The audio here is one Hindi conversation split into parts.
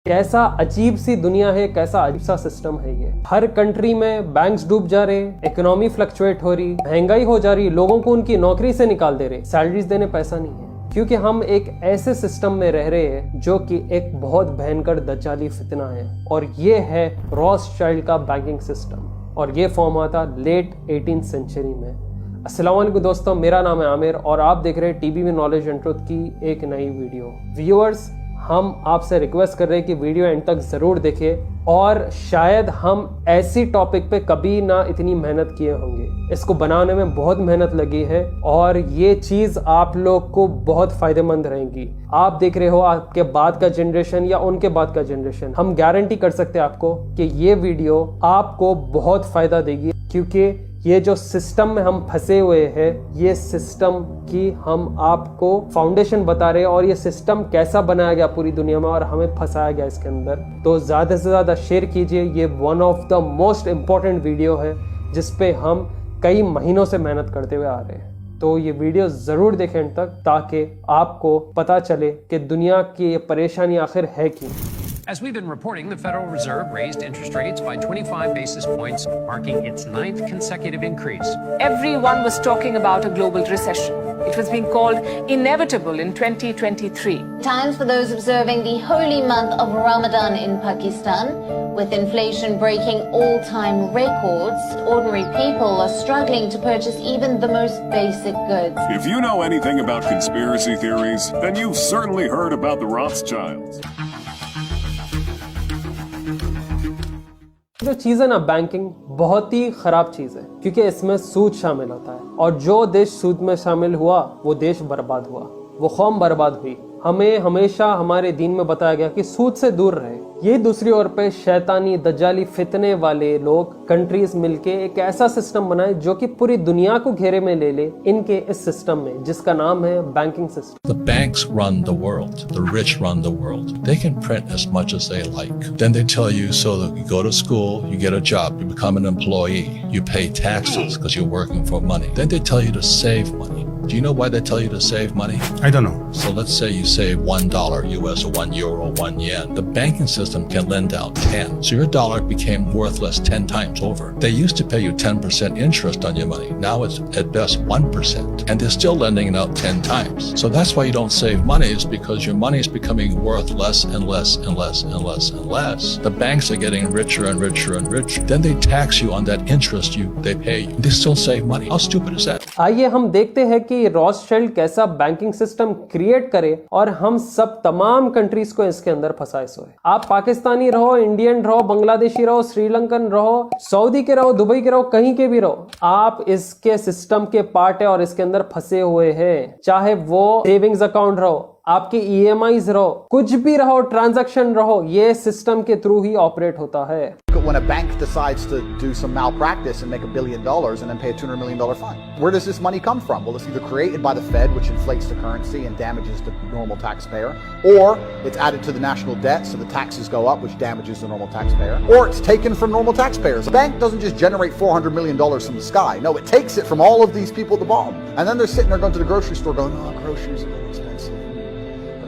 कैसा अजीब सी दुनिया है, कैसा अजीब सा सिस्टम है ये। हर कंट्री में बैंक्स डूब जा रहे, इकोनॉमी फ्लक्चुएट हो रही, महंगाई हो जा रही, लोगों को उनकी नौकरी से निकाल दे रहे, सैलरीज देने पैसा नहीं है, क्योंकि हम एक ऐसे सिस्टम में रह रहे हैं जो कि एक बहुत भयंकर दज्जाली फितना है, और ये है रॉथस्चाइल्ड का बैंकिंग सिस्टम। और ये फॉर्म हुआ था लेट 18th सेंचुरी में। अस्सलाम वालेकुम दोस्तों, मेरा नाम है आमिर और आप देख रहे हैं टीबी में नॉलेज एंड ट्रुथ की एक नई वीडियो। व्यूअर्स, हम आपसे रिक्वेस्ट कर रहे हैं कि वीडियो एंड तक जरूर देखें, और शायद हम ऐसी टॉपिक पे कभी ना इतनी मेहनत किए होंगे। इसको बनाने में बहुत मेहनत लगी है और ये चीज आप लोग को बहुत फायदेमंद रहेगी। आप देख रहे हो आपके बाद का जनरेशन या उनके बाद का जनरेशन, हम गारंटी कर सकते हैं आपको कि ये वीडियो आपको बहुत फायदा देगी, क्योंकि ये जो सिस्टम में हम फंसे हुए हैं, ये सिस्टम की हम आपको फाउंडेशन बता रहे हैं, और ये सिस्टम कैसा बनाया गया पूरी दुनिया में और हमें फंसाया गया इसके अंदर। तो ज्यादा से ज्यादा शेयर कीजिए। ये one of the most important video है जिसपे हम कई महीनों से मेहनत करते हुए आ रहे हैं। तो ये वीडियो जरूर देखें एंड तक, ताकि आपको पता चले कि दुनिया की ये परेशानी आखिर है क्यों। As we've been reporting, the Federal Reserve raised interest rates by 25 basis points, marking its 9th consecutive increase. Everyone was talking about a global recession. It was being called inevitable in 2023. Times for those observing the holy month of Ramadan in Pakistan. With inflation breaking all-time records, ordinary people are struggling to purchase even the most basic goods. If you know anything about conspiracy theories, then you've certainly heard about the Rothschilds. जो चीज है ना, बैंकिंग बहुत ही खराब चीज है, क्योंकि इसमें सूद शामिल होता है, और जो देश सूद में शामिल हुआ वो देश बर्बाद हुआ, वो कौम बर्बाद हुई। हमें हमेशा हमारे दीन में बताया गया कि सूद से दूर रहे। ये दूसरी ओर पे शैतानी दज्जाली फितने वाले लोग कंट्रीज मिलके एक ऐसा सिस्टम बनाए जो कि पूरी दुनिया को घेरे में ले ले इनके इस सिस्टम में, जिसका नाम है banking system. The banks run the world. The rich run the world. They can print as much as they like. Then they tell you, so that you go to school, you get a job, you become an employee, you pay taxes because you're working for money. Then they tell you to save money. Do you know why they tell you to save money? I don't know. So let's say you save $1 US or €1, 1 yen. The banking system can lend out 10. So your dollar became worthless 10 times over. They used to pay you 10% interest on your money. Now it's at best 1%. And they're still lending it out 10 times. So that's why you don't save money, is because your money is becoming worth less and less and less and less and less. The banks are getting richer and richer and richer. Then they tax you on that interest they pay you. They still save money. How stupid is that? आइए हम देखते हैं कि रॉथस्चाइल्ड कैसा बैंकिंग सिस्टम क्रिएट करे और हम सब तमाम कंट्रीज को इसके अंदर फंसाए सोए। आप पाकिस्तानी रहो, इंडियन रहो, बांग्लादेशी रहो, श्रीलंकन रहो, सऊदी के रहो, दुबई के रहो, कहीं के भी रहो, आप इसके सिस्टम के पार्ट है और इसके अंदर फंसे हुए हैं। चाहे वो सेविंग्स अकाउंट रहो, आपके EMIs रहो, कुछ भी रहो, ट्रांजैक्शन रहो, ये सिस्टम के थ्रू ही ऑपरेट होता है। When a bank decides to do some malpractice and make $1 billion and then pay a $200 million fine, where does this money come from? Well, it's either created by the Fed, which inflates the currency and damages the normal taxpayer, or it's added to the national debt, so the taxes go up, which damages the normal taxpayer, or it's taken from normal taxpayers. The bank doesn't just generate $400 million from the sky. No, it takes it from all of these people at the bottom, and then they're sitting there going to the grocery store going, "Oh, groceries are expensive.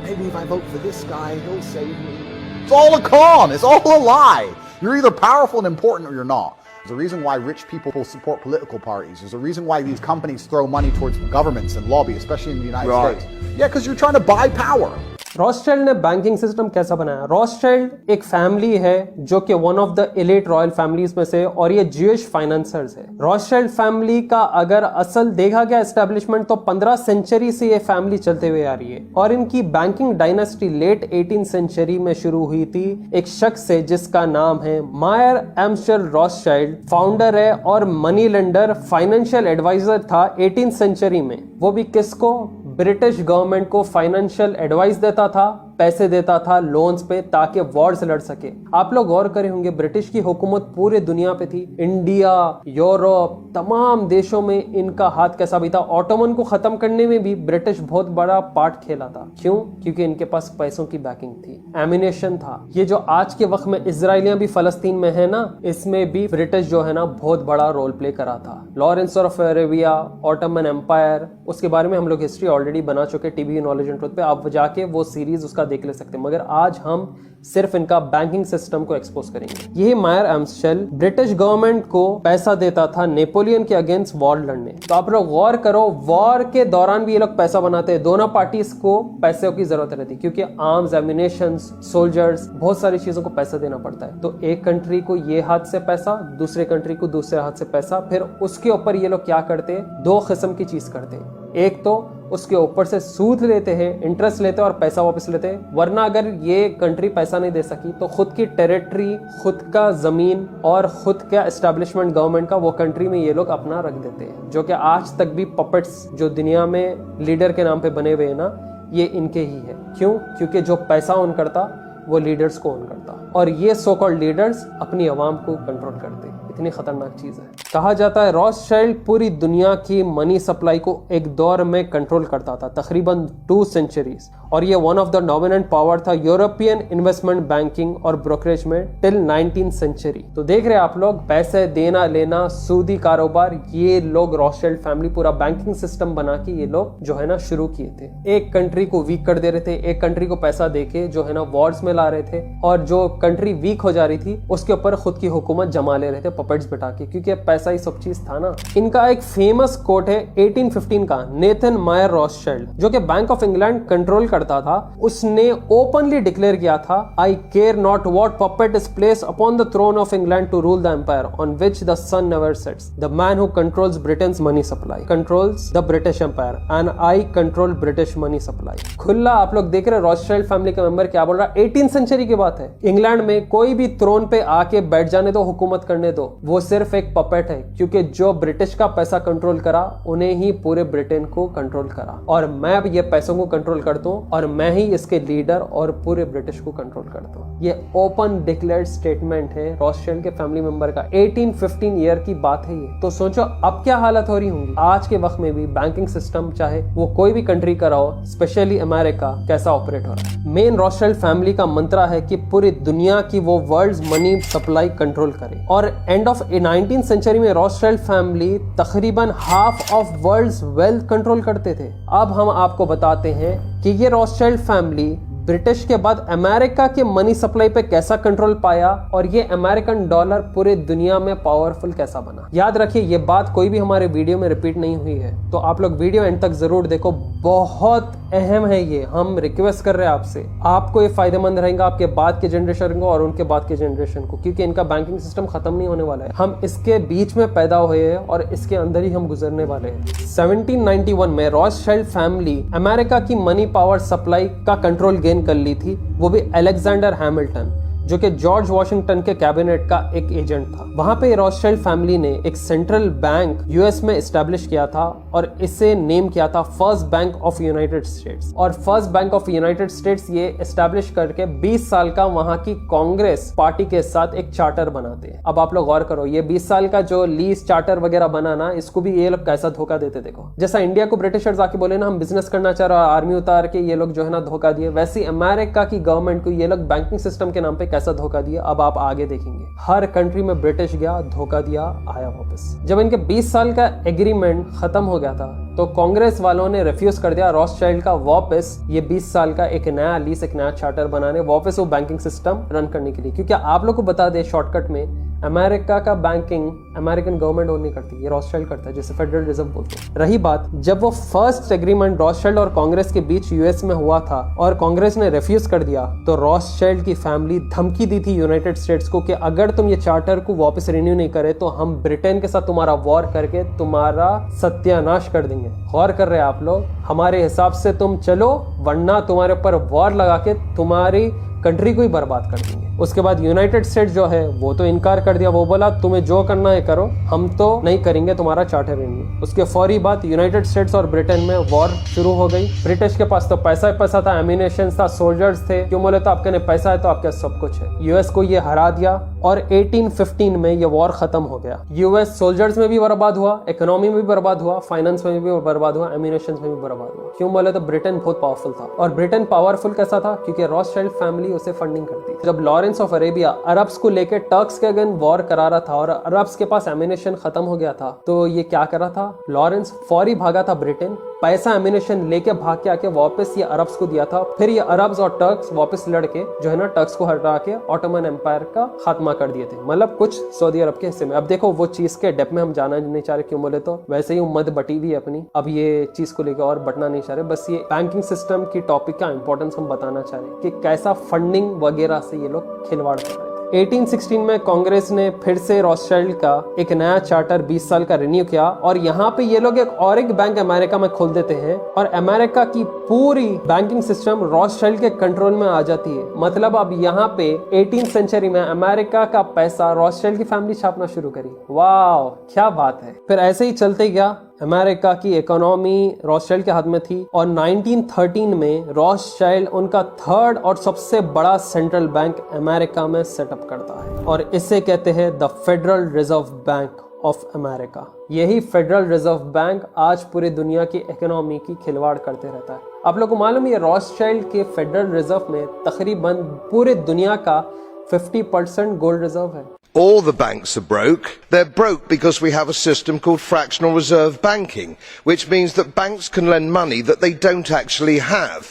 Maybe if I vote for this guy, he'll save me." It's all a con. It's all a lie. You're either powerful and important or you're not. There's a reason why rich people will support political parties. There's a reason why these companies throw money towards governments and lobby, especially in the United States. Yeah, because you're trying to buy power. Rothschild ने बैंकिंग सिस्टम कैसा बनाया? रॉथस्चाइल्ड एक फैमिली है जो कि one of the elite royal families में से, और ये ज्यूइश फाइनेंसर्स है। रॉथस्चाइल्ड फैमिली का अगर असल देखा गया एस्टेब्लिशमेंट, तो 15 सेंचुरी से ये फैमिली चलते हुए आ रही है, और इनकी banking dynasty late 18th century में शुरू हुई थी एक शख्स से जिसका नाम है मायर एम्स्टर रॉथस्चाइल्ड। फाउंडर है और मनी लेंडर, फाइनेंशियल एडवाइजर था 18th सेंचुरी में। वो भी किसको? ब्रिटिश गवर्नमेंट को फाइनेंशियल एडवाइस देता था, पैसे देता था लोन्स पे, ताकि वॉर्स लड़ सके। आप लोग गौर करे होंगे, ब्रिटिश की हुकूमत पूरे दुनिया पे थी, इंडिया, यूरोप, तमाम देशों में इनका हाथ कैसा भी था। ऑटोमन को खत्म करने में भी ब्रिटिश बहुत बड़ा पार्ट खेला था। क्यों? क्योंकि इनके पास पैसों की बैकिंग थी, एमिनेशन था। ये जो आज के वक्त में इजराइलियां भी फलस्तीन में है ना, इसमें भी ब्रिटिश जो है ना बहुत बड़ा रोल प्ले करा था। Lawrence of Arabia, Ottoman Empire, उसके बारे में हम लोग हिस्ट्री ऑलरेडी बना चुके टीवी नॉलेज एंड ट्रुथ पे, आप जाके वो सीरीज उसका देख ले सकते, मगर आज हम सिर्फ इनका बैंकिंग सिस्टम को एक्सपोज करेंगे। यही मायर एम्स्टेल ब्रिटिश गवर्नमेंट को पैसा देता था नेपोलियन के अगेंस्ट वॉर लड़ने। तो आप लोग गौर करो, वॉर के दौरान भी ये लोग पैसा बनाते हैं। दोनों पार्टीज को पैसे की जरूरत रहती है क्योंकि आर्म्स, एम्युनिशन, सोल्जर्स, बहुत सारी चीजों को पैसा देना पड़ता है। तो एक कंट्री को ये हाथ से पैसा, दूसरे कंट्री को दूसरे हाथ से पैसा, फिर उसके ऊपर ये लोग क्या करते हैं, दो किस्म की चीज करते हैं। एक तो उसके ऊपर से सूद लेते हैं, इंटरेस्ट लेते हैं और पैसा वापस लेते हैं। वरना अगर ये कंट्री पैसा नहीं दे सकी तो खुद की टेरिटरी, खुद का जमीन और खुद का एस्टेब्लिशमेंट गवर्नमेंट का वो कंट्री में ये लोग अपना रख देते हैं, जो कि आज तक भी पपेट्स जो दुनिया में लीडर के नाम पे बने हुए हैं ना, ये इनके ही है। क्यों? क्योंकि जो पैसा ओन करता वो लीडर्स को ओन करता, और ये सो कॉल्ड लीडर्स अपनी आवाम को कंट्रोल करते। इतनी खतरनाक चीज है। कहा जाता है रॉथस्चाइल्ड पूरी दुनिया की मनी सप्लाई को एक दौर में कंट्रोल करता था, तकरीबन 2 सेंचुरीज, और ये one of the dominant power था यूरोपियन इन्वेस्टमेंट बैंकिंग और ब्रोकरेज में टिल 19th सेंचुरी। तो देख रहे हैं आप लोग, पैसे देना लेना, सूदी कारोबार, ये लोग रॉथस्चाइल्ड फैमिली पूरा बैंकिंग सिस्टम बना के ये लोग जो है ना शुरू किए थे। एक कंट्री को वीक कर दे रहे थे, एक कंट्री को पैसा देके जो है ना वॉर्स में ला रहे थे, और जो कंट्री वीक हो जा रही थी उसके ऊपर खुद की हुकूमत जमा ले रहे थे पपेट्स बिठा के, क्योंकि पैसा ही सब चीज था ना। इनका एक फेमस कोट है 1815 का, नेथन मायर रॉथस्चाइल्ड, जो कि बैंक ऑफ इंग्लैंड कंट्रोल करता था। उसने ओपनली डिक्लेयर किया था, I care not what puppet is placed upon the throne of England to rule the empire on which the sun never sets. The man who controls Britain's money supply controls the British empire and I control British money supply. खुला आप लोग देख रहे हैं रॉथस्चाइल्ड फैमिली का मेंबर क्या बोल रहा है। 18th सेंचुरी की बात है। इंग्लैंड में कोई भी थ्रोन पे आके बैठ जाने दो, हुकूमत करने दो, वो सिर्फ एक पपेट है, क्योंकि जो ब्रिटिश का पैसा कंट्रोल करा उन्हें ही पूरे ब्रिटेन को कंट्रोल करा, और मैं भी ये पैसों को कंट्रोल करता हूँ और मैं ही इसके लीडर और पूरे ब्रिटिश को कंट्रोल करता हूँ। ये ओपन डिक्लेयर्ड स्टेटमेंट है रॉथस्चाइल्ड के फैमिली मेंबर का। 1815 ईयर की बात है ये। तो सोचो अब क्या हालत हो रही होंगी आज के वक्त में भी बैंकिंग सिस्टम, चाहे वो कोई भी कंट्री का हो, स्पेशली अमेरिका, कैसा ऑपरेट हो रहा है। मेन रॉथस्चाइल्ड फैमिली का मंत्रा है कि पूरी दुनिया की वो वर्ल्ड मनी सप्लाई कंट्रोल करे, और एंड ऑफ 19th सेंचुरी में रॉथस्चाइल्ड फैमिली तकरीबन half of world's wealth control करते थे। अब हम आपको बताते हैं कि ये रॉथस्चाइल्ड फैमिली ब्रिटिश के बाद अमेरिका के मनी सप्लाई पे कैसा कंट्रोल पाया, और ये अमेरिकन डॉलर पूरे दुनिया में पावरफुल कैसा बना। याद रखिए ये बात कोई भी हमारे वीडियो में रिपीट नहीं हुई है, तो आप लोग वीडियो एंड तक जरूर देखो, बहुत अहम है ये। हम रिक्वेस्ट कर रहे हैं आपसे, आपको ये फायदेमंद रहेगा आपके बाद के जनरेशन को और उनके बाद के जनरेशन को, क्योंकि इनका बैंकिंग सिस्टम खत्म नहीं होने वाला है। हम इसके बीच में पैदा हुए हैं और इसके अंदर ही हम गुजरने वाले हैं। 1791 में रॉथस्चाइल्ड फैमिली अमेरिका की मनी पावर सप्लाई का कंट्रोल गेन कर ली थी, वो भी अलेक्जेंडर हैमिल्टन, जो कि जॉर्ज वॉशिंगटन के कैबिनेट का एक एजेंट था। वहां पे रॉथस्चाइल्ड फैमिली ने एक सेंट्रल बैंक यूएस में एस्टेब्लिश किया था और इसे नेम किया था first bank of United States. और first bank of United States ये एस्टेब्लिश करके 20 साल का वहां की कांग्रेस पार्टी के साथ एक चार्टर बनाते हैं। अब आप लोग गौर करो, ये 20 साल का जो लीज चार्टर वगैरह बना ना, इसको भी ये लोग कैसा धोखा देते देखो। जैसा इंडिया को ब्रिटिशर्स आके बोले ना हम बिजनेस करना चाह रहे, आर्मी उतार के ये लोग जो है ना धोखा दिए, वैसे अमेरिका की गवर्नमेंट को ये लोग बैंकिंग सिस्टम के नाम पे कैसा धोखा दिया, अब आप आगे देखेंगे। हर कंट्री में ब्रिटिश गया, धोखा दिया, आया वापस। जब इनके 20 साल का एग्रीमेंट खत्म हो गया था तो कांग्रेस वालों ने रिफ्यूज कर दिया रॉथस्चाइल्ड का वापस ये 20 साल का एक नया लीज, एक नया चार्टर बनाने, वापस वो बैंकिंग सिस्टम रन करने के लिए। क्योंकि आप लोग को बता दे शॉर्टकट में, अमेरिका का बैंकिंग अमेरिकन गवर्नमेंट और नहीं करती, ये रॉथस्चाइल्ड करता है, जिसे फेडरल रिजर्व बोलते हैं। रही बात, जब वो फर्स्ट एग्रीमेंट रॉथस्चाइल्ड और कांग्रेस के बीच यूएस में हुआ था और कांग्रेस ने रिफ्यूज कर दिया, तो रॉथस्चाइल्ड की फैमिली धमकी दी थी यूनाइटेड स्टेट्स को कि अगर तुम ये चार्टर को वापस रिन्यू नहीं करे तो हम ब्रिटेन के साथ तुम्हारा वॉर करके तुम्हारा सत्यानाश कर देंगे। गौर कर रहे हैं आप लोग, हमारे हिसाब से तुम चलो, वरना तुम्हारे ऊपर वॉर लगा के तुम्हारी कंट्री को ही बर्बाद कर देंगे। उसके बाद यूनाइटेड स्टेट्स जो है वो तो इनकार कर दिया, वो बोला तुम्हें जो करना है करो, हम तो नहीं करेंगे तुम्हारा चार्टर रिन्यू। उसके फौरी बाद यूनाइटेड स्टेट्स और ब्रिटेन में वॉर शुरू हो गई। ब्रिटिश के पास तो पैसा ही पैसा था, एम्यूनिशन था, सोल्जर्स थे, क्यों बोले तो आपके पैसा है तो आपके सब कुछ है। यूएस को ये हरा दिया और 1815 में ये वॉर खत्म हो गया। यूएस सोल्जर्स में भी बर्बाद हुआ, इकोनॉमी में भी बर्बाद हुआ, फाइनेंस में भी बर्बाद हुआ, एम्यूनिशन में भी बर्बाद हुआ। क्यों बोले तो ब्रिटेन बहुत पावरफुल था। और ब्रिटेन पावरफुल कैसा था? क्योंकि रॉथस्चाइल्ड फैमिली उसे फंडिंग करती थी। जब लॉरेंस ऑफ अरेबिया अरब्स को लेकर टर्क्स के अगेंस्ट वॉर करा रहा था और अरब्स के पास एम्यूनिशन खत्म हो गया था, तो ये क्या कर रहा था? लॉरेंस फौरी भागा था ब्रिटेन पैसा एमिनेशन लेके भाग के आके वापस ये अरब्स को दिया था। फिर ये अरब्स और टर्क्स वापस लड़के जो है ना टर्क्स को हटा के ऑटोमन एम्पायर का खात्मा कर दिए थे, मतलब कुछ सऊदी अरब के हिस्से में। अब देखो वो चीज के डेप्थ में हम जाना नहीं चाह रहे, क्यों बोले तो वैसे ही मद बटी हुई है अपनी, अब ये चीज को लेकर और बटना नहीं चाह रहे। बस ये बैंकिंग सिस्टम की टॉपिक का इंपॉर्टेंस हम बताना चाह रहे हैं कि कैसा फंडिंग वगैरह से ये लोग खिलवाड़ कर रहे थे। 1816 में कांग्रेस ने फिर से रॉथस्चाइल्ड का एक नया चार्टर 20 साल का रिन्यू किया और यहाँ पे ये लोग एक बैंक अमेरिका में खोल देते हैं और अमेरिका की पूरी बैंकिंग सिस्टम रॉथस्चाइल्ड के कंट्रोल में आ जाती है। मतलब अब यहाँ पे 18th सेंचुरी में अमेरिका का पैसा रॉथस्चाइल्ड की फैमिली छापना शुरू करी। वाह क्या बात है। फिर ऐसे ही चलते गया, अमेरिका की इकोनॉमी रॉथस्चाइल्ड के हाथ में थी और 1913 में रॉथस्चाइल्ड उनका थर्ड और सबसे बड़ा सेंट्रल बैंक अमेरिका में सेटअप करता है और इसे कहते हैं the federal reserve bank of America. यही फेडरल रिजर्व बैंक आज पूरी दुनिया की इकोनॉमी की खिलवाड़ करते रहता है। आप लोगों को मालूम है रॉथस्चाइल्ड के फेडरल रिजर्व में तकरीबन पूरे दुनिया का 50% गोल्ड रिजर्व है। All the banks are broke. They're broke because we have a system called fractional reserve banking, which means that banks can lend money that they don't actually have.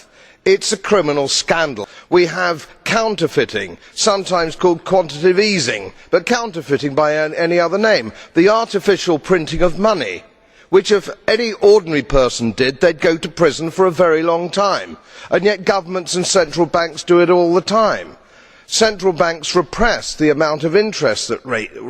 It's a criminal scandal. We have counterfeiting, sometimes called quantitative easing, but counterfeiting by any other name. The artificial printing of money, which if any ordinary person did, they'd go to prison for a very long time. And yet governments and central banks do it all the time. Central banks repress the amount of interest that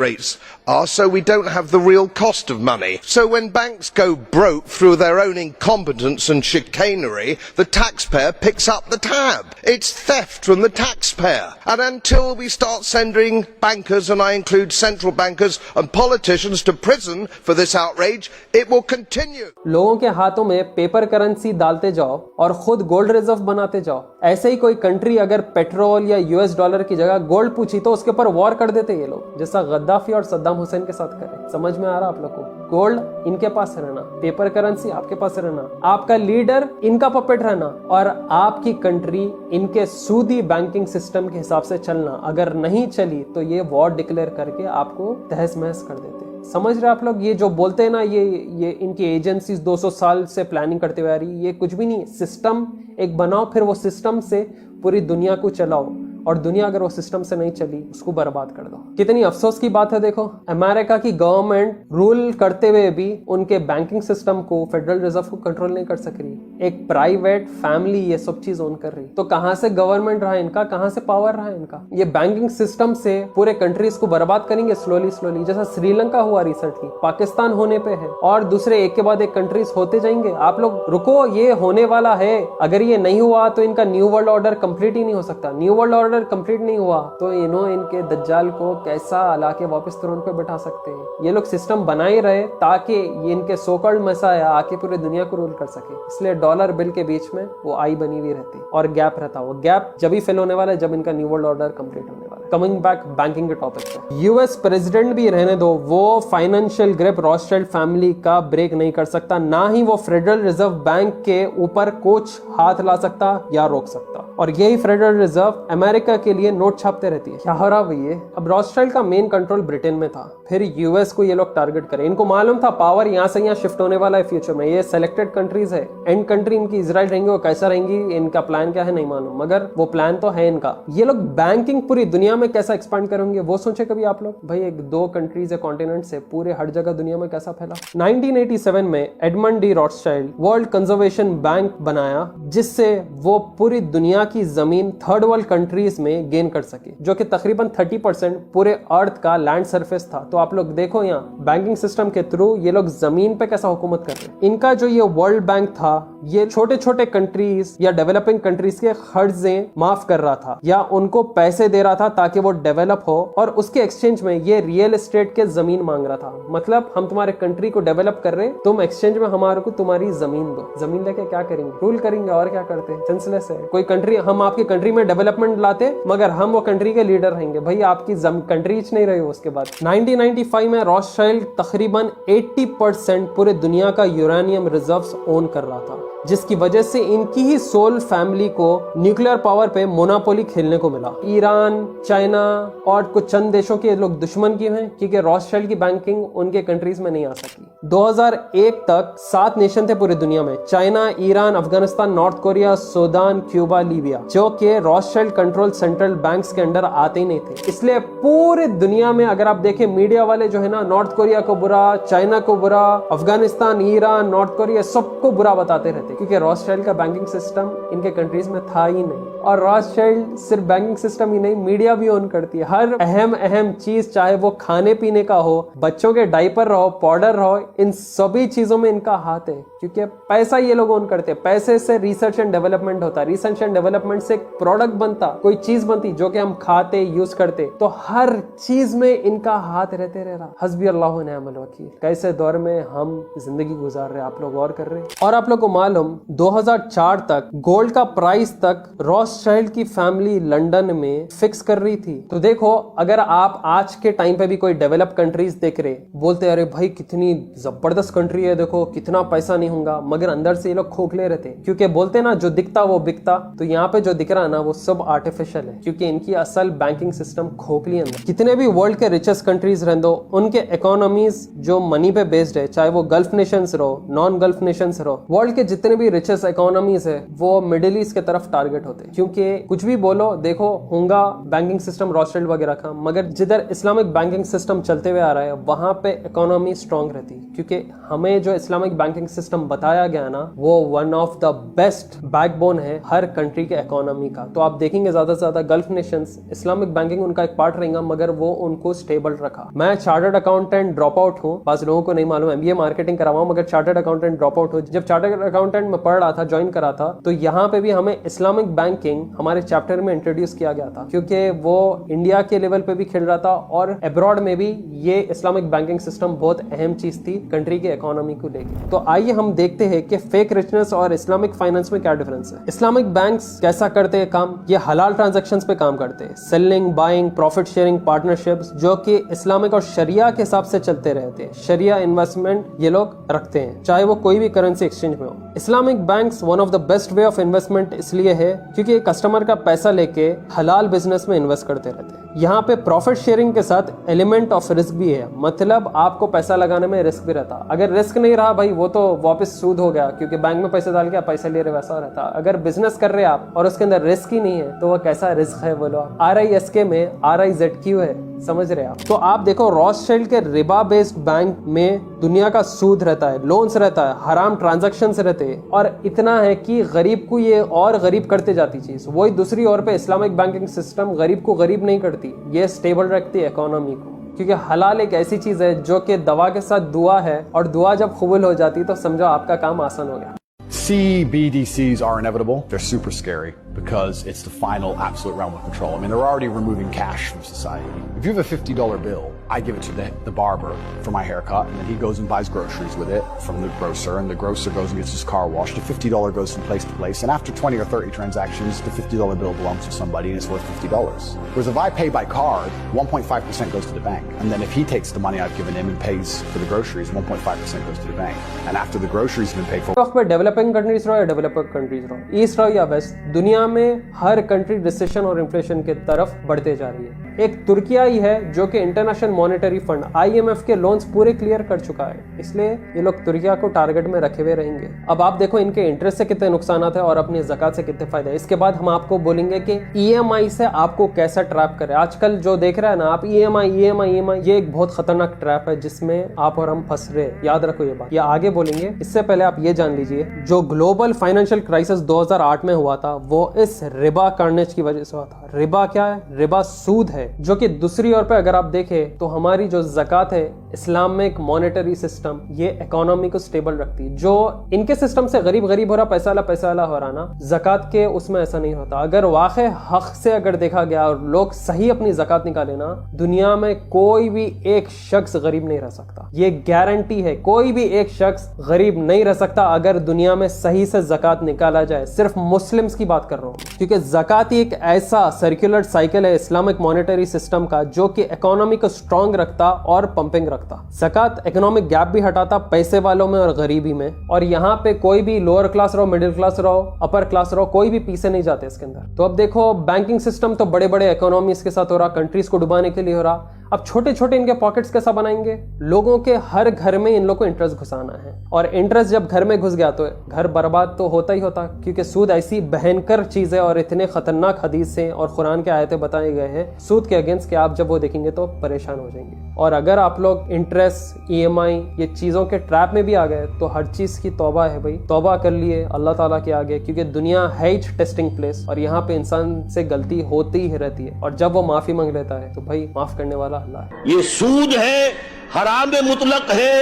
rates are, so we don't have the real cost of money. So when banks go broke through their own incompetence and chicanery, the taxpayer picks up the tab. It's theft from the taxpayer. And until we start sending bankers, and I include central bankers and politicians, to prison for this outrage, it will continue. लोगों के हाथों में पेपर करेंसी डालते जाओ और खुद गोल्ड रिजर्व बनाते जाओ। ऐसे ही कोई कंट्री अगर पेट्रोल या यूएस डॉलर की जगह गोल्ड पूछी तो उसके ऊपर वॉर कर देते ये लोग, जैसा गद्दाफी और सद्दाम हुसैन के साथ करे। समझ में आ रहा आप लोग को? गोल्ड इनके पास रहना, पेपर करेंसी आपके पास रहना, आपका लीडर इनका पपेट रहना और आपकी कंट्री इनके सूदी बैंकिंग सिस्टम के हिसाब से चलना। अगर नहीं चली तो ये वॉर डिक्लेयर करके आपको तहस महस कर देते। समझ रहे आप लोग? ये जो बोलते हैं ना ये इनकी एजेंसीज 200 साल से प्लानिंग करते हुए आ रही, ये कुछ भी नहीं। सिस्टम एक बनाओ, फिर वो सिस्टम से पूरी दुनिया को चलाओ और दुनिया अगर वो सिस्टम से नहीं चली उसको बर्बाद कर दो। कितनी अफसोस की बात है। देखो अमेरिका की गवर्नमेंट रूल करते हुए भी उनके बैंकिंग सिस्टम को, फेडरल रिजर्व को कंट्रोल नहीं कर सक रही। एक प्राइवेट फैमिली ये सब चीज ओन कर रही। तो कहां से गवर्नमेंट रहा इनका, कहां से पावर रहा इनका? ये बैंकिंग सिस्टम से पूरे कंट्रीज को बर्बाद करेंगे स्लोली स्लोली, जैसा श्रीलंका हुआ रिसेंटली, पाकिस्तान होने पे है और दूसरे एक के बाद एक कंट्रीज होते जाएंगे। आप लोग रुको, ये होने वाला है। अगर ये नहीं हुआ तो इनका न्यू वर्ल्ड ऑर्डर कंप्लीट ही नहीं हो सकता। न्यू वर्ल्ड ऑर्डर कंप्लीट नहीं हुआ तो इनके दज्जाल को कैसा ला के वापस थ्रोन पे बैठा सकते हैं? ये लोग सिस्टम बना ही रहे ताकि ये इनके सोकल्ड मसाया आके पूरे दुनिया को रूल कर सके। इसलिए डॉलर बिल के बीच में वो आई बनी हुई रहती और गैप रहता। वो गैप जब ही फिल होने वाला है जब इनका न्यू वर्ल्ड ऑर्डर कंप्लीट होने वाला है। कमिंग बैक बैंकिंग के टॉपिक पे, यूएस प्रेसिडेंट भी रहने दो, वो फाइनेंशियल ग्रिप रॉथस्चाइल्ड फैमिली का ब्रेक नहीं कर सकता, ना ही वो फेडरल रिजर्व बैंक के ऊपर कुछ हाथ ला सकता या रोक सकता। और यही फेडरल रिजर्व अमेरिका के लिए नोट छापते रहती है। क्या हो रहा भैया? अब रॉथस्चाइल्ड का मेन कंट्रोल ब्रिटेन में था, फिर यूएस को ये लोग टारगेट करे। इनको मालूम था पावर यहाँ से यहाँ शिफ्ट होने वाला है फ्यूचर में। ये सिलेक्टेड कंट्रीज है, एंड कंट्री इनकी इजराइल रहेंगे। वो कैसा रहेंगी, इनका प्लान क्या है नहीं मालूम, मगर वो प्लान तो है इनका। ये लोग बैंकिंग पूरी दुनिया में कैसा एक्सपांड करेंगे वो सोचे कभी आप लोग? भाई एक दो कंट्रीज है कॉन्टिनेंट से, पूरे हर जगह दुनिया में कैसा फैला। 1987 में Edmund D Rothschild world conservation bank बनाया, जिससे वो पूरी दुनिया की जमीन थर्ड वर्ल्ड कंट्रीज में गेन कर सके, जो कि तकरीबन 30% पूरे अर्थ का लैंड सरफेस था। तो आप लोग देखो यहाँ बैंकिंग सिस्टम के थ्रू ये लोग जमीन पे कैसा हुकूमत कर रहे हैं। इनका जो ये वर्ल्ड बैंक था ये छोटे छोटे कंट्रीज या डेवलपिंग कंट्रीज के कर्जे माफ कर रहा था या उनको पैसे दे रहा था ताकि वो डेवलप हो, और उसके एक्सचेंज में ये रियल एस्टेट के जमीन मांग रहा था। मतलब हम तुम्हारे कंट्री को डेवलप कर रहे, तुम एक्सचेंज में हमारे को तुम्हारी जमीन दो। जमीन लेके क्या करेंगे? रूल करेंगे और क्या करते हैं? सेंसलेस है। कोई कंट्री, हम आपकी कंट्री में डेवलपमेंट लाते मगर हम वो कंट्री के लीडर रहेंगे। भाई आपकी कंट्री नहीं रही हो। उसके बाद 1995 में रॉथस्चाइल्ड तकरीबन 80% पूरे दुनिया का यूरेनियम रिजर्व्स ओन कर रहा था। जिसकी वजह से इनकी ही सोल फैमिली को न्यूक्लियर पावर पे मोनोपोली खेलने को मिला। ईरान, चाइना और कुछ चंद देशों के लोग दुश्मन क्यों हैं? क्योंकि रॉथस्चाइल्ड की बैंकिंग उनके कंट्रीज में नहीं आ सकी। 2001 तक 7 नेशन थे पूरी दुनिया में, China, Iran, Afghanistan, north Korea, Sudan, Cuba, Libya, जो कि रॉथस्चाइल्ड कंट्रोल सेंट्रल बैंक्स के अंडर आते ही नहीं थे। इसलिए पूरी दुनिया में अगर आप देखें, मीडिया वाले जो है ना, नॉर्थ कोरिया को बुरा, चाइना को बुरा, अफगानिस्तान, ईरान, नॉर्थ कोरिया, सबको बुरा बताते रहते, क्योंकि रॉथस्चाइल्ड का बैंकिंग सिस्टम इनके कंट्रीज में था ही नहीं। और रॉथस्चाइल्ड सिर्फ बैंकिंग सिस्टम ही नहीं, मीडिया भी ओन करती है। हर अहम चीज, चाहे वो खाने पीने का हो, बच्चों के डायपर रहो, पाउडर रहो, इन सभी चीजों में इनका हाथ है, क्योंकि पैसा ये लोग ओन करते हैं। पैसे से रिसर्च एंड डेवलपमेंट होता है, रिसर्च एंड डेवलपमेंट से एक प्रोडक्ट बनता, कोई चीज बनती जो कि हम खाते, यूज करते, तो हर चीज में इनका हाथ रहते रहा। हस्बी अल्लाह व निअमल वकील। कैसे दौर में हम जिंदगी गुजार रहे, आप लोग गौर कर रहे हैं। और आप लोग को मालूम 2004 तक गोल्ड का प्राइस तक रॉथस्चाइल्ड की फैमिली लंदन में फिक्स कर रही थी। तो देखो, अगर आप आज के टाइम पे भी कोई डेवलप कंट्रीज देख रहे, बोलते अरे भाई कितनी जबरदस्त कंट्री है, देखो कितना पैसा नहीं होगा, मगर अंदर से ये लोग खोखले रहते, क्योंकि बोलते ना जो दिखता वो बिकता। तो यहाँ पे जो दिख रहा है ना, वो सब आर्टिफिशियल है, क्योंकि इनकी असल बैंकिंग सिस्टम खोखली है। कितने भी वर्ल्ड के रिचेस्ट कंट्रीज रह दो, उनके इकोनॉमीज जो मनी पे बेस्ड है, चाहे वो गल्फ नेशंस रहो, नॉन गल्फ नेशंस रहो, वर्ल्ड के जितने भी रिचेस्ट इकोनॉमीज है वो मिडिल ईस्ट के तरफ टारगेट होते, क्योंकि कुछ भी बोलो, देखो होगा बैंकिंग सिस्टम रॉथस्चाइल्ड वगैरह का, मगर जिधर इस्लामिक बैंकिंग सिस्टम चलते हुए आ रहा है वहां पे इकोनॉमी स्ट्रांग रहती, क्योंकि हमें जो इस्लामिक बैंकिंग सिस्टम बताया गया ना, वो one of the best backbone है हर कंट्री के इकोनॉमी का। तो आप देखेंगे ज्यादा से ज्यादा गल्फ नेशंस इस्लामिक बैंकिंग उनका एक पार्ट रहेगा, मगर वो उनको स्टेबल रखा। मैं चार्टर्ड अकाउंटेंट ड्रॉप आउट हूँ, बस लोगों को नहीं मालूम, MBA मार्केटिंग करा हुआ, मगर चार्टर्ड अकाउंटेंट ड्रॉप आउट हूँ। जब चार्टर्ड अकाउंटेंट में पढ़ रहा था, ज्वाइन करा था, तो यहाँ पे भी हमें इस्लामिक बैंकिंग हमारे चैप्टर में इंट्रोड्यूस किया गया था, क्योंकि वो इंडिया के लेवल पे भी खेल रहा था और अब्रॉड में भी ये इस्लामिक बैंकिंग सिस्टम बहुत अहम चीज थी कंट्री के इकोनॉमी को लेकर। तो आइए हम देखते हैं कि फेक रिचनेस और इस्लामिक फाइनेंस में क्या डिफरेंस है। इस्लामिक बैंक्स कैसा करते हैं काम? ये हलाल ट्रांजैक्शंस पे काम करते हैं, selling, buying, profit sharing partnerships, जो कि इस्लामिक और शरिया के हिसाब से चलते रहते हैं। शरिया इन्वेस्टमेंट ये लोग रखते हैं, चाहे वो कोई भी करेंसी एक्सचेंज में हो। Islamic banks one of the best way of investment इसलिए है क्योंकि कस्टमर का पैसा लेके हलाल बिजनेस में इन्वेस्ट करते रहते हैं। यहाँ पे प्रॉफिट शेयरिंग के साथ एलिमेंट ऑफ रिस्क भी है, मतलब आपको पैसा लगाने में रिस्क भी रहता। अगर रिस्क नहीं रहा भाई, वो तो वापस सूद हो गया, क्योंकि बैंक में पैसे डाल के आप पैसा ले रहे, वैसा रहता। अगर बिजनेस कर रहे आप और उसके अंदर रिस्क ही नहीं है, तो वो कैसा रिस्क है बोलो। RISK में RIZQ है, समझ रहे आप? तो आप देखो, रॉथस्चाइल्ड के रिबा बेस्ड बैंक में दुनिया का सूद रहता है, लोन्स रहता है, हराम ट्रांजैक्शंस रहते हैं, और इतना है कि गरीब को ये और गरीब करते जाती चीज। वही दूसरी ओर पे इस्लामिक बैंकिंग सिस्टम गरीब को गरीब नहीं करती, ये स्टेबल रखती है इकोनॉमी को, क्योंकि हलाल एक ऐसी चीज है जो कि दवा के साथ दुआ है, और दुआ जब कबूल हो जाती है तो समझो आपका काम आसान हो गया। CBDCs are inevitable. They're super scary because it's the final absolute realm of control. I mean, they're already removing cash from society. If you have a $50 bill, I give it to the barber for my haircut, and then he goes and buys groceries with it from the grocer, and the grocer goes and gets his car washed. The $50 goes from place to place, and after 20 or 30 transactions, the $50 bill belongs to somebody and it's worth $50. Whereas if I pay by card, 1.5% goes to the bank. And then if he takes the money I've given him and pays for the groceries, 1.5% goes to the bank. And after the groceries have been paid for. Developing countries रहो या डेवलपर कंट्रीज रहो, ईस्ट रहो या वेस्ट, दुनिया में हर कंट्री रिसेशन और इन्फ्लेशन के तरफ बढ़ते जा रही है। एक तुर्किया ही है जो कि इंटरनेशनल मॉनेटरी फंड IMF के लोन्स पूरे क्लियर कर चुका है, इसलिए ये लोग तुर्किया को टारगेट में रखे हुए रहेंगे। अब आप देखो इनके इंटरेस्ट से कितने नुकसान है और अपनी ज़कात से कितने फायदे हैं। इसके बाद हम आपको बोलेंगे कि EMI से आपको कैसा ट्रैप करे। आजकल जो देख रहा है ना आप, EMI ये एक बहुत खतरनाक ट्रैप है जिसमें आप और हम फंस रहे हैं, याद रखो ये बात। ये आगे बोलेंगे, इससे पहले आप ये जान लीजिए, जो ग्लोबल फाइनेंशियल क्राइसिस 2008 में हुआ था वो इस रिबा कार्नेज की वजह से हुआ था। रिबा क्या है? रिबा सूद है, जो कि दूसरी ओर पे अगर आप देखें तो हमारी जो ज़कात है, इस्लामिक मॉनेटरी सिस्टम, ये इकोनॉमी को स्टेबल रखती है। जो इनके सिस्टम से गरीब हो रहा, पैसा वाला हो रहा ना, ज़कात के उसमें ऐसा नहीं होता। अगर वाक़ई हक से अगर देखा गया और लोग सही अपनी ज़कात निकाले ना, दुनिया में कोई भी एक शख्स गरीब नहीं रह सकता। ये गारंटी है, कोई भी एक शख्स गरीब नहीं रह सकता अगर दुनिया में सही से ज़कात निकाला जाए। सिर्फ मुस्लिम्स की बात कर रहा हूं। रहा हूँ, क्योंकि ज़कात ही एक ऐसा सर्कुलर साइकिल है इस्लामिक मॉनेटरी सिस्टम का जो कि इकोनॉमी को स्ट्रॉन्ग रखता और पंपिंग रखता। ज़कात इकोनॉमिक गैप भी हटाता पैसे वालों में और गरीबी में, और यहाँ पे कोई भी लोअर क्लास रहो, मिडिल क्लास रहो, अपर क्लास रहो, कोई भी पीछे नहीं जाते इसके अंदर। तो अब देखो बैंकिंग सिस्टम तो बड़े बड़े इकोनॉमीज के साथ हो रहा, कंट्रीज को डुबाने के लिए हो रहा, अब छोटे छोटे इनके पॉकेट्स कैसा बनाएंगे? लोगों के हर घर में इन लोगों को इंटरेस्ट घुसाना है, और इंटरेस्ट जब घर में घुस गया तो घर बर्बाद तो होता ही होता, क्योंकि सूद ऐसी भयंकर चीज है और इतने खतरनाक हदीस हैं और कुरान के आयतें बताए गए हैं सूद के अगेंस्ट कि आप जब वो देखेंगे तो परेशान हो जाएंगे। और अगर आप लोग इंटरेस्ट, EMI ये चीजों के ट्रैप में भी आ गए तो हर चीज की तौबा है भाई, तौबा कर लिए अल्लाह ताला के आगे, क्योंकि दुनिया है ही टेस्टिंग प्लेस और यहाँ पे इंसान से गलती होती ही रहती है, और जब वो माफी मांग लेता है तो भाई माफ करने वाला अल्लाह है। ये सूद है, हराम मुतलक है,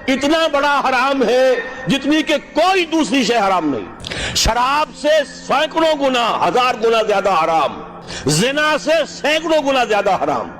इतना बड़ा हराम है जितनी के कोई दूसरी शय हराम नहीं। शराब से सैकड़ों गुना, 1000 गुना ज्यादा हराम, जिना से सैकड़ों गुना ज्यादा हराम।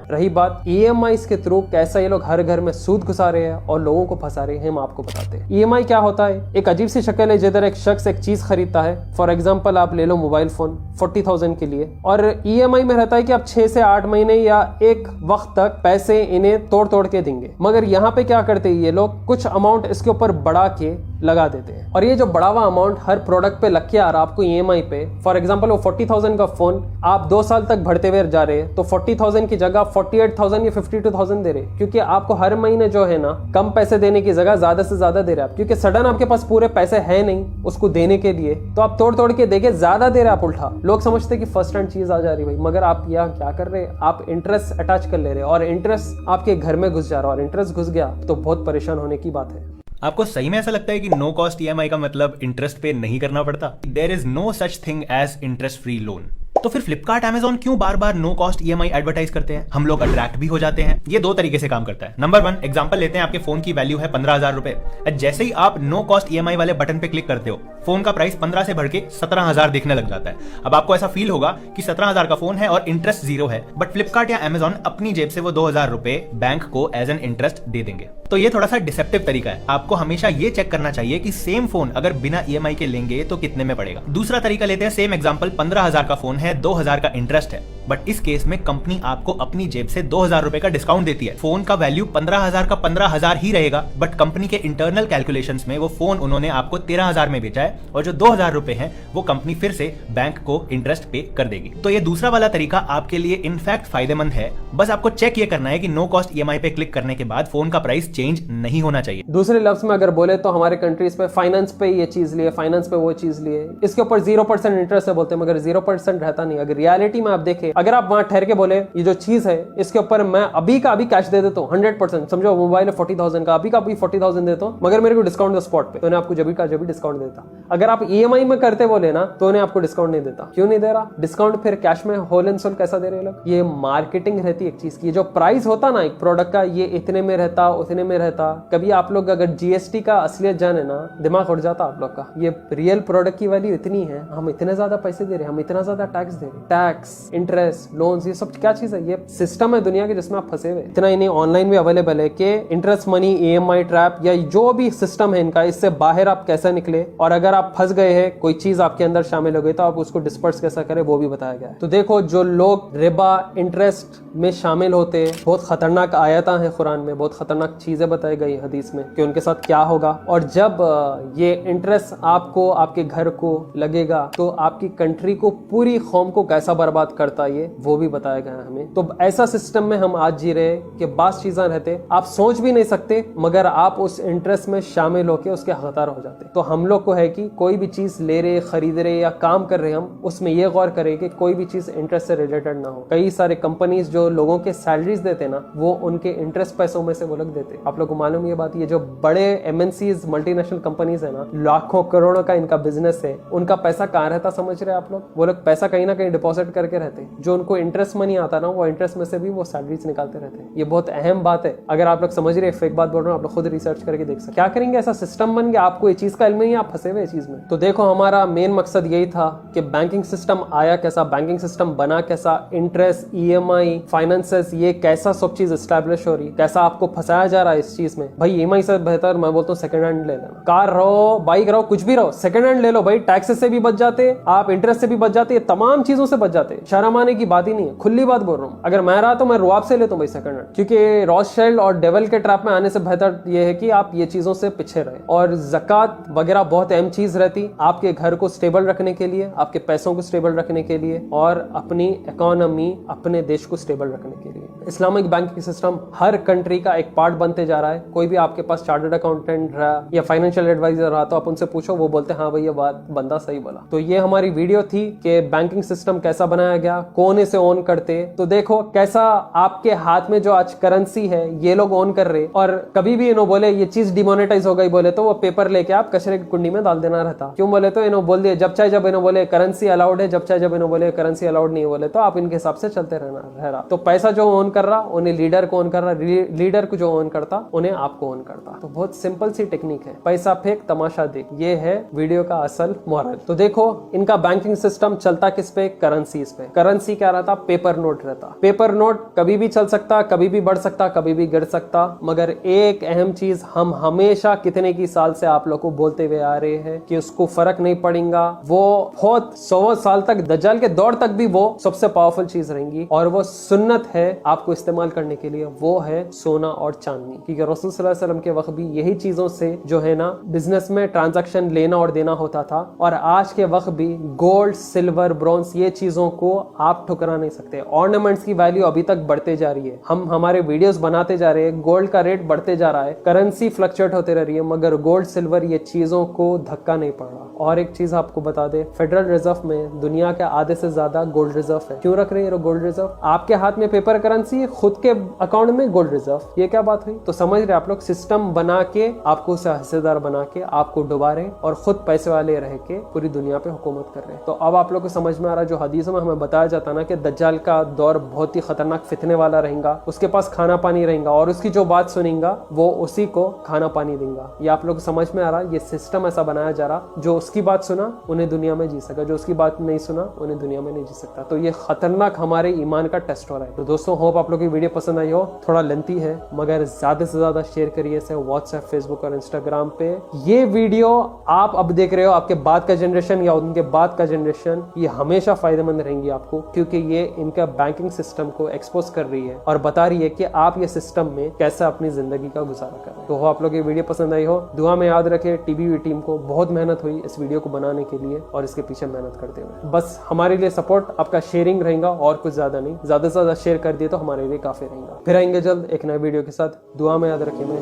रही बात EMI के थ्रू कैसा ये लोग हर घर में सूद घुसा रहे हैं और लोगों को फंसा रहे हैं, हम आपको बताते हैं। EMI क्या होता है? एक अजीब सी शक्ल है जिधर एक शख्स एक चीज खरीदता है। फॉर एग्जांपल आप ले लो मोबाइल फोन 40,000 के लिए, और EMI में रहता है कि आप 6 से 8 महीने या एक वक्त तक पैसे इन्हें तोड़ तोड़ के देंगे। मगर यहाँ पे क्या करते हैं ये लोग, कुछ अमाउंट इसके ऊपर बढ़ा के लगा देते हैं, और ये जो बढ़ा हुआ अमाउंट हर प्रोडक्ट पे लग के आ रहा आपको EMI पे। फॉर एग्जांपल वो 40,000 का फोन आप 2 साल तक भरते हुए जा रहे हैं तो 40,000 की जगह 48,000 या 52,000 दे रहे, क्योंकि आपको हर महीने जो है ना कम पैसे देने की जगह ज्यादा से ज्यादा दे रहे आप, क्योंकि सडन आपके पास पूरे पैसे है नहीं उसको देने के लिए, तो आप तोड़ तोड़ के देके ज्यादा दे रहे आप उल्टा। लोग समझते कि फर्स्ट हैंड चीज आ जा रही भाई, मगर आप यहाँ क्या कर रहे हैं, आप इंटरेस्ट अटैच कर ले रहे और इंटरेस्ट आपके घर में घुस जा रहा, और इंटरेस्ट घुस गया तो बहुत परेशान होने की बात है। आपको सही में ऐसा लगता है कि नो कॉस्ट EMI का मतलब इंटरेस्ट पे नहीं करना पड़ता? There is no such thing as interest free loan. तो फिर फ्लिपकार्ट, अमेजॉन क्यों बार बार नो कॉस्ट EMI एडवर्टाइज करते हैं? हम लोग अट्रैक्ट भी हो जाते हैं। ये 2 तरीके से काम करता है। नंबर 1, एग्जांपल लेते हैं, आपके फोन की वैल्यू है 15,000 रुपए। जैसे ही आप नो कॉस्ट EMI वाले बटन पे क्लिक करते हो, फोन का प्राइस 15 से बढ़ के 17,000 दिखने लग जाता है। अब आपको ऐसा फील होगा कि 17,000 का फोन है और इंटरेस्ट 0 है, बट फ्लिपकार्ट या अमेजॉन अपनी जेब से वो 2,000 रुपए बैंक को एज एन इंटरेस्ट दे देंगे। तो ये थोड़ा सा डिसेप्टिव तरीका है। आपको हमेशा ये चेक करना चाहिए कि सेम फोन अगर बिना EMI के लेंगे तो कितने में पड़ेगा। दूसरा तरीका लेते हैं, सेम एग्जांपल, 15,000 का फोन है, 2,000 का इंटरेस्ट है, बट इस केस में कंपनी आपको अपनी जेब से 2,000 रुपए का डिस्काउंट देती है। फोन का वैल्यू 15,000 का 15,000 ही रहेगा, बट कंपनी के इंटरनल कैलकुलेशंस में वो फोन उन्होंने आपको 13,000 में बेचा है, और जो 2,000 रुपए हैं वो कंपनी फिर से बैंक को इंटरेस्ट पे कर देगी। तो ये दूसरा वाला तरीका आपके लिए इनफैक्ट फायदेमंद है। बस आपको चेक ये करना है कि नो कॉस्ट EMI पे क्लिक करने के बाद फोन का प्राइस चेंज नहीं होना चाहिए। दूसरे लफ्ज में अगर बोले तो हमारे कंट्रीज पे फाइनेंस पे ये चीज लिए, फाइनेंस पे वो चीज लिए, इसके ऊपर 0% इंटरेस्ट है बोलते हैं, मगर 0% रहता नहीं। अगर रियलिटी में आप देखें, अगर आप वहां ठहर के बोले ये जो चीज है इसके ऊपर मैं अभी का अभी कैश दे देता हूँ 100%, समझो मोबाइल है 40,000 का, अभी का अभी 40,000 देता हूँ, मगर मेरे को डिस्काउंट दो स्पॉट पे, तो उन्हें आपको जब का डिस्काउंट देता। अगर आप EMI में करते बोले ना तो उन्हें आपको डिस्काउंट नहीं देता। क्यों नहीं दे रहा डिस्काउंट? फिर कैश में होल एंड सोल कैसा दे रहे लोग? ये मार्केटिंग रहती है एक चीज की। जो प्राइस होता ना एक प्रोडक्ट का, ये इतने में रहता, उतने में रहता। कभी आप लोग अगर GST का असलियत जाने ना, दिमाग उड़ जाता आप लोग का। ये रियल प्रोडक्ट की वैल्यू इतनी है, हम इतने ज्यादा पैसे दे रहे हैं, हम इतना ज्यादा टैक्स दे रहे हैं, टैक्स, इंटरेस्ट, लोन्स, ये सब क्या चीज है? ये सिस्टम है दुनिया के जिसमें आप फंसे हुए। इतना ही नहीं, ऑनलाइन भी अवेलेबल है कि इंटरेस्ट मनी, EMI ट्रैप या जो भी सिस्टम है इनका, इससे बाहर आप कैसे निकले, और अगर आप फंस गए हैं, कोई चीज आपके अंदर शामिल हो गई तो आप उसको डिस्पर्स कैसा करें वो भी बताया गया है। तो देखो, जो लोग रिबा, इंटरेस्ट में शामिल होते, बहुत खतरनाक आयता है कुरान में, बहुत खतरनाक चीजें बताई गई हदीस में कि उनके साथ क्या होगा। और जब ये इंटरेस्ट आपको, आपके घर को लगेगा तो आपकी कंट्री को, पूरी कौम को कैसा बर्बाद करता है, ये वो भी बताया गया है हमें। तो ऐसा सिस्टम में हम आज जी रहे कि बास चीजें रहते आप सोच भी नहीं सकते, मगर आप उस इंटरेस्ट में शामिल होकर उसके हकदार हो जाते। तो हम लोग को है कि कोई भी चीज ले रहे, खरीद रहे या काम कर रहे, हम उसमें ये गौर करें कि कोई भी चीज इंटरेस्ट से रिलेटेड ना हो। कई सारे कंपनीज जो लोगों के सैलरीज देते ना, वो उनके इंटरेस्ट पैसों में से वो लोग देते। आप लोग को मालूम ये बात, ये जो बड़े MNCs, मल्टीनेशनल कंपनीज है ना, लाखों करोड़ों का इनका बिजनेस है, उनका पैसा कहाँ रहता समझ रहे आप लोग? वो लोग पैसा कहीं ना कहीं डिपॉजिट करके रहते, जो उनको इंटरेस्ट मनी आता ना, वो इंटरेस्ट में से भी वो सैलरीज निकालते रहते हैं। ये बहुत अहम बात है। अगर आप लोग समझ रहे हैं, फेक बात बोल रहे हो, आप लोग खुद रिसर्च करके देख सकते। क्या करेंगे, ऐसा सिस्टम बन गया, आपको ये चीज का इल्म नहीं, आप फंसे हुए चीज में। तो देखो, हमारा मेन मकसद यही था कि बैंकिंग सिस्टम आया कैसा, बैंकिंग सिस्टम बना कैसा, इंटरेस्ट, EMI, फाइनेंसेस, ये कैसा सब चीज एस्टैब्लिश हो रही, कैसा आपको फंसाया जा रहा है इस चीज में। भाई EMI से बेहतर मैं बोलता हूँ सेकंड हैंड ले लेना। कार रहो, बाइक रहो, कुछ भी रहो, सेकंड हैंड ले लो भाई। टैक्सेस से भी बच जाते आप, इंटरेस्ट से भी बच जाते, तमाम चीजों से बच जाते। शर्म आने की बात ही नहीं है, खुली बात बोल रहा हूँ। अगर मैं रहा तो मैं रुआब से लेता हूँ भाई सेकंड हैंड, क्योंकि रॉथशाइल्ड और डेविल के ट्रैप में आने से बेहतर ये है कि आप ये चीजों से पीछे रहे। और ज़कात वगैरह बहुत अहम चीज रहती आपके घर को स्टेबल रखने के लिए, आपके पैसों को स्टेबल रखने के लिए, और अपनी इकोनॉमी, अपने देश को स्टेबल रखने के लिए। इस्लामिक बैंकिंग सिस्टम हर कंट्री का एक पार्ट बनते जा रहा है। कोई भी आपके पास चार्टर्ड अकाउंटेंट रहा या फाइनेंशियल एडवाइजर रहा तो आप उनसे पूछो, वो बोलते हैं हाँ भाई ये बात बंदा सही बोला। तो ये हमारी वीडियो थी कि बैंकिंग सिस्टम कैसा बनाया गया, कौन इसे ओन करते। तो देखो कैसा आपके हाथ में जो आज करेंसी है ये लोग ओन कर रहे, और कभी भी इन्हों बोले ये चीज डिमोनेटाइज हो गई बोले तो वो पेपर लेके आप कचरे की कुंडी में डाल देना रहता। क्यों बोले तो इन्हों बोल दिए जब चाहे जब इन्हों बोले करेंसी अलाउड है, जब चाहे जब इन्हों बोले करेंसी अलाउड नहीं बोले तो आप इनके हिसाब से चलते रह रहा। तो पैसा जो ओन कर रहा उन्हें लीडर को ओन कर रहा, लीडर को जो ओन करता उन्हें आपको ओन करता। तो बहुत सिंपल सी टेक्निक है, पैसा फेंक तमाशा देख, ये है वीडियो का असल मोरल। तो देखो इनका बैंकिंग सिस्टम चलता किस पे, करेंसीज पे। करेंसी क्या रहता, पेपर नोट रहता। पेपर नोट कभी भी चल सकता, कभी भी बढ़ सकता, कभी भी गिर सकता, मगर एक अहम चीज हम हमेशा कितने की साल से आप लोग को बोलते हुए आ रहे हैं कि उसको फर्क नहीं पड़ेगा, वो बहुत 100 साल तक, दज्जाल के दौर तक भी वो सबसे पावरफुल चीज रहेंगी, और वो सुन्नत है आपको इस्तेमाल करने के लिए, वो है सोना और चांदी। क्योंकि रसूल सल्लल्लाहु अलैहि वसल्लम के वक्त भी यही चीजों से जो है ना बिजनेस में ट्रांजैक्शन लेना और देना होता था, और आज के वक्त भी गोल्ड, सिल्वर, ब्रॉन्ज, ये चीजों को आप ठुकरा नहीं सकते। ऑर्नामेंट्स की वैल्यू अभी तक बढ़ते जा रही है, हम हमारे वीडियोस बनाते जा रहे हैं, गोल्ड का रेट बढ़ते जा रहा है, करेंसी फ्लक्चुएट होते रह रही है, मगर गोल्ड, सिल्वर, ये चीजों को धक्का नहीं पड़ रहा। और एक चीज आपको बता दे, फेडरल रिजर्व में दुनिया के आधे से ज्यादा गोल्ड रिजर्व है। क्यों रख रहे हैं गोल्ड रिजर्व? आपके हाथ में पेपर करेंसी है, खुद के अकाउंट में गोल्ड रिजर्व, ये क्या बात हुई? तो समझ रहे आप लोग, सिस्टम बना के आपको उसे हिस्सेदार बना के आपको डुबा रहे और खुद पैसे वाले रह के पूरी दुनिया पे हुकूमत कर रहे हैं। तो अब आप लोग को समझ में आ रहा, जो हदीसों में हमें बताया जाता ना कि दज्जाल का दौर बहुत ही खतरनाक फितने वाला रहेगा, उसके पास खाना पानी रहेगा, और उसकी जो बात सुनेगा वो उसी को खाना पानी देगा। ये आप लोग समझ में आ रहा, ये सिस्टम ऐसा बनाया जा रहा, जो उसकी बात सुना उन्हें दुनिया में जी सका, जो उसकी बात नहीं सुना उन्हें दुनिया में नहीं जी सकता। तो ये खतरनाक हमारे ईमान का टेस्ट हो रहा है। तो दोस्तों, होप आप लोग की वीडियो पसंद आई हो। थोड़ा लेंथी है मगर ज्यादा से ज्यादा शेयर करिए इसे व्हाट्सएप, फेसबुक और इंस्टाग्राम पे। ये वीडियो आप अब देख रहे हो, आपके बाद का जनरेशन या उनके बाद का जनरेशन, ये हमेशा फायदेमंद रहेंगी आपको, क्योंकि ये इनका बैंकिंग सिस्टम को एक्सपोज कर रही है और बता रही है कि आप ये सिस्टम में कैसे अपनी जिंदगी का गुजारा करें। तो हो आप लोग ये वीडियो पसंद आई हो, दुआ में याद रखे TBV टीम को बहुत मेहनत हुई इस वीडियो को बनाने के लिए और इसके पीछे मेहनत करते हुए। बस हमारे लिए सपोर्ट आपका शेयरिंग रहेगा और कुछ ज्यादा नहीं, ज्यादा से ज्यादा शेयर कर दिए तो हमारे लिए काफी रहेगा। फिर आएंगे जल्द एक नए वीडियो के साथ, दुआ में याद रखें। मैं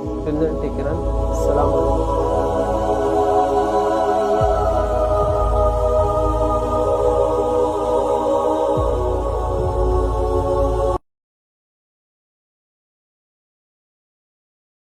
टेक केयर, सलाम अलैकुम।